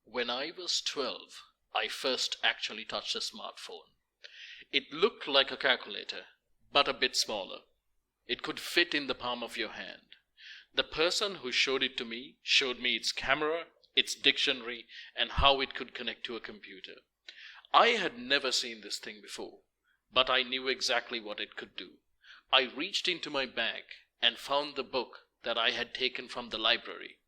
When I was 12, I first actually touched a smartphone. It looked like a calculator, but a bit smaller. It could fit in the palm of your hand. The person who showed it to me showed me its camera, its dictionary, and how it could connect to a computer. I had never seen this thing before, but I knew exactly what it could do. I reached into my bag and found the book that I had taken from the library.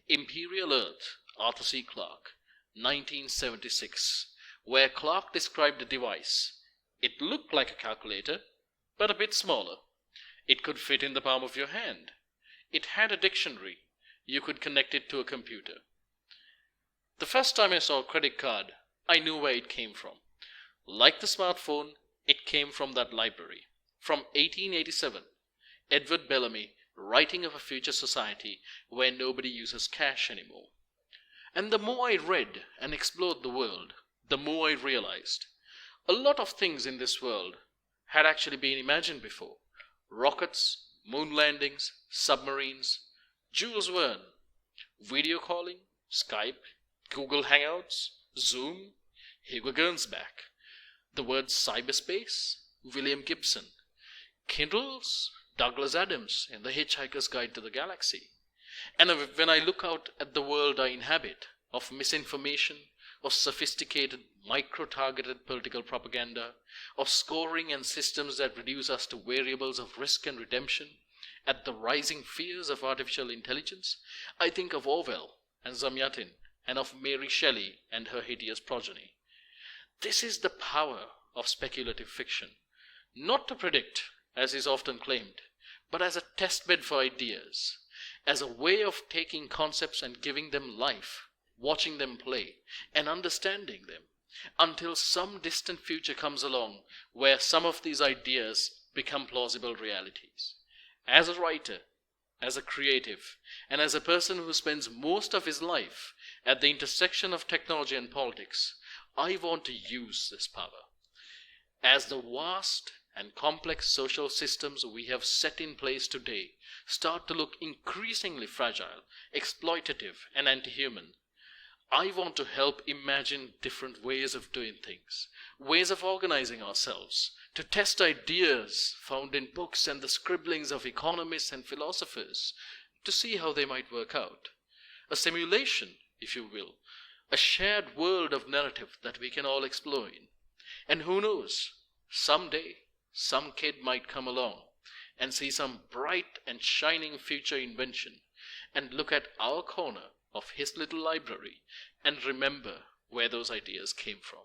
Imperial Earth, Arthur C. Clarke, 1976, where Clarke described the device. It looked like a calculator, but a bit smaller. It could fit in the palm of your hand. It had a dictionary. You could connect it to a computer. The first time I saw a credit card, I knew where it came from. Like the smartphone, it came from that library. From 1887, Edward Bellamy writing of a future society where nobody uses cash anymore. And the more I read and explored the world, the more I realized a lot of things in this world had actually been imagined before. Rockets, moon landings, submarines, Jules Verne, video calling, Skype, Google Hangouts, Zoom, Hugo Gernsback, the word cyberspace, William Gibson, Kindles, Douglas Adams in The Hitchhiker's Guide to the Galaxy. And when I look out at the world I inhabit, of misinformation, of sophisticated micro-targeted political propaganda, of scoring and systems that reduce us to variables of risk and redemption, at the rising fears of artificial intelligence, I think of Orwell and Zamyatin and of Mary Shelley and her hideous progeny. This is the power of speculative fiction, not to predict, as is often claimed, but as a testbed for ideas, as a way of taking concepts and giving them life, watching them play, and understanding them, until some distant future comes along where some of these ideas become plausible realities. As a writer, as a creative, and as a person who spends most of his life at the intersection of technology and politics, I want to use this power. As the vast and complex social systems we have set in place today start to look increasingly fragile, exploitative, and anti-human, I want to help imagine different ways of doing things, ways of organizing ourselves, to test ideas found in books and the scribblings of economists and philosophers, to see how they might work out. A simulation, if you will, a shared world of narrative that we can all explore in. And who knows, someday, some kid might come along and see some bright and shining future invention and look at our corner of his little library and remember where those ideas came from.